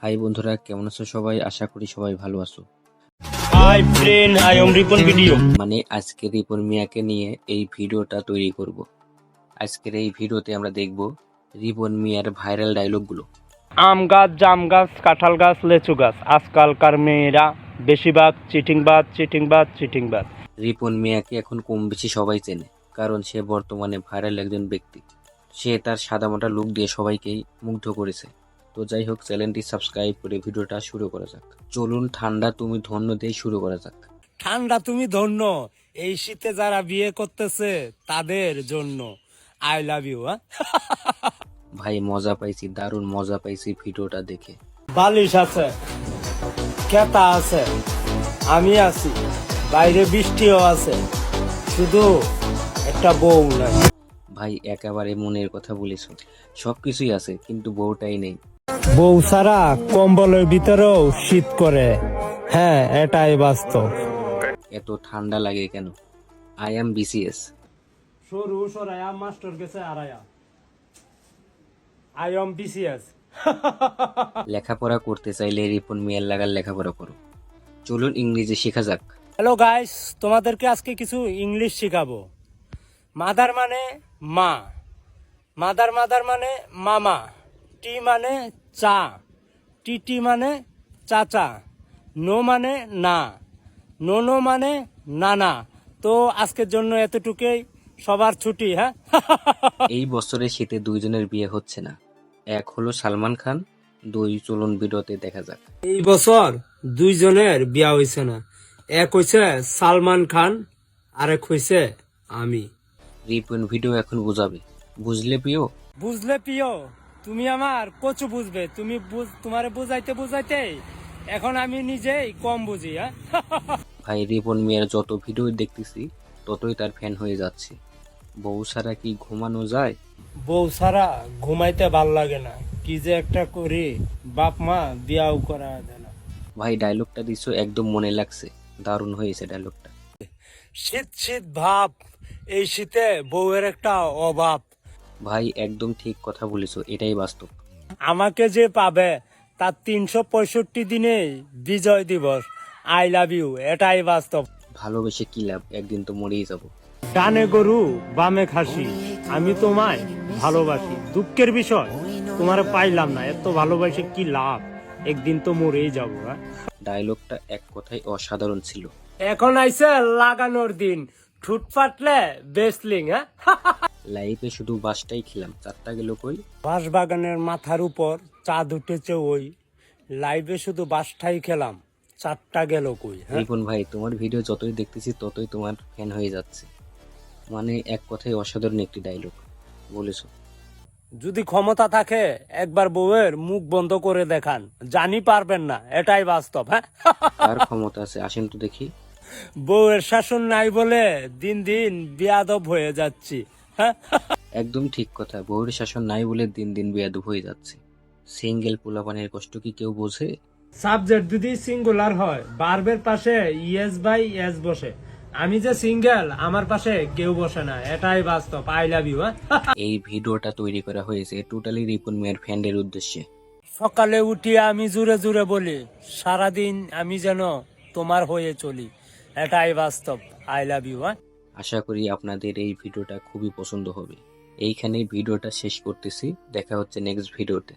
High বন্ধুরা, কেমন আছো সবাই? আশা করি সবাই ভালো আছো। Hi friend, I am Ripon video. মানে আজকে রিপন মিয়াকে নিয়ে এই ভিডিওটা তৈরি করব। আজকের এই ভিডিওতে আমরা দেখব রিপন মিয়ার ভাইরাল ডায়লগগুলো। আম গাছ, জাম গাছ, কাঁঠাল গাছ, লেচু গাছ, আজকালকার মেয়েরা বেশিরভাগ চিটিংবাজ। রিপন মিয়াকে এখন কম বেশি সবাই চেনে, কারণ সে বর্তমানে ভাইরাল একজন ব্যক্তি। সে তার সাদামাটা লুক দিয়ে সবাইকেই মুগ্ধ করেছে। তো যাই হোক, চ্যানেলটি সাবস্ক্রাইব করে ভিডিওটা শুরু করা যাক। চলুন ঠান্ডা তুমি ধন্য দিয়ে শুরু করা যাক। ঠান্ডা তুমি ধন্য, এই শীতে যারা বিয়ে করতেছে তাদের জন্য আই লাভ ইউ। ভাই মজা পাইছি, দারুণ মজা পাইছি ভিডিওটা দেখে। বালিশ আছে, খেতা আছে, আমি আছি, বাইরে বৃষ্টিও আছে, শুধু একটা বউ নাই। ভাই একেবারে মনের কথা বলেছ, সবকিছুই আছে কিন্তু বউটাই নেই। বউ ছাড়া কম্বলের ভিতরেও শীত করে, হ্যাঁ এটাই বাস্তব। এত ঠান্ডা লাগে কেন? I am BCS. সরু সরায়া মাস্টার গেছে আড়ায়া, আই এম বিসিএস। লেখাপড়া করতে চাইলে রিপন মিয়ার লাগার লেখাপড়া করো। চলুন ইংরেজি শেখা যাক। হ্যালো গাইস, তোমাদেরকে আজকে কিছু ইংলিশ শেখাবো। মাদার মানে মা, মাদার মানে মামা, টি মানে চা, টি মানে চাচা, নো মানে না, নো মানে নানা। তো আজকের জন্য এতটুকুই, সবার ছুটি। হ্যাঁ। এই বছরে শীতে দুইজনের বিয়ে হচ্ছে না। এক হলো সালমান খান, দুই চলুন ভিডিওতে দেখা যাক। এই বছর দুইজনের বিয়া হইছে না, এক হইছে সালমান খান, আরেক হইছে আমি। রিপন ভিডিও এখন বুঝাবে, বুঝলে প্রিয়? বুঝলে প্রিয়, তুমি আমার কচু বুঝবে, তুমি তোমারে বুঝাইতে বুঝাইতে এখন আমি নিজেই কম বুঝি। হ্যাঁ। ভাই রিপন মিয়ার যত ভিডিও দেখতেছি ততই তার ফ্যান হয়ে যাচ্ছে। বউ ছাড়া কি ঘুমানো যায়? বউ ছাড়া ঘুমাইতে ভাল লাগে না, কি যে একটা করি, বাপ মা বিয়াও করা দেয় না। ভাই ডায়লগটা দিছো একদম মনে লাগছে, দারুণ হয়েছে ডায়লগটা। শীত শীত ভাব, এই শীতে বউয়ের একটা অভাব। ভাই একদম ঠিক কথা বলেছো, এটাই বাস্তব। আমাকে যে পাবে তার 365 দিনেই বিজয় দিবস, আই লাভ ইউ, এটাই বাস্তব। ভালোবেসে কি লাভ, একদিন তো মরেই যাব। ডানে গরু বামে খাসি, আমি তোমায় ভালোবাসি, দুঃখের বিষয় তোমার পাইলাম না, এত ভালোবাসে কি লাভ, একদিন তো মরেই যাবো। ডায়লগটা এক কথায় অসাধারণ ছিল। এখন আইছে লাগানোর দিন, ঠুট ফাটলে বেসলিং। হ্যাঁ। লাইফে শুধু বাসটাই খেলাম, চারটা গেল কই? বাঁশ বাগানের মাথার উপর চাঁদ উঠেছে ওই, লাইভে শুধু বাসটাই খেলাম, চারটা গেল কই। হ্যাঁ। রিপন ভাই, তোমার ভিডিও যতই দেখতেছি ততই তোমার ফ্যান হয়ে যাচ্ছে। মানে এক কথায় অসাধারণ একটি ডায়লগ বলেছো। যদি ক্ষমতা থাকে একবার বউয়ের মুখ বন্ধ করে দেখান, জানি পারবেন না, এটাই বাস্তব। হ্যাঁ। কার ক্ষমতা আছে আসেন তো দেখি। বউয়ের শাসন নাই বলে দিন দিন বেয়াদব হয়ে যাচ্ছি। হ্যাঁ। একদম ঠিক কথা, বউর শাসন নাই বলে দিন দিন বেয়াদব হয়ে যাচ্ছে। সিঙ্গেল পোলাপানের কষ্ট কি কেউ বোঝে? সাবজেক্ট যদি সিঙ্গুলার হয়, ভার্বের পাশে ইয়েস বাই এস বসে, আমি যে সিঙ্গেল, আমার পাশে কেউ বসে না, এটাই বাস্তব। I love you. এই ভিডিওটা তৈরি করা হয়েছে টোটালি রিপন মিয়ার ফ্যানদের উদ্দেশ্যে। সকালে উঠিয়ে আমি জুড়ে জুড়ে বলি, সারাদিন আমি যেন তোমার হয়ে চলি, এটাই বাস্তব। I love you. আশা করি আপনাদের এই ভিডিওটা খুবই পছন্দ হবে। এইখানেই ভিডিওটা শেষ করতেছি, দেখা হচ্ছে নেক্সট ভিডিওতে।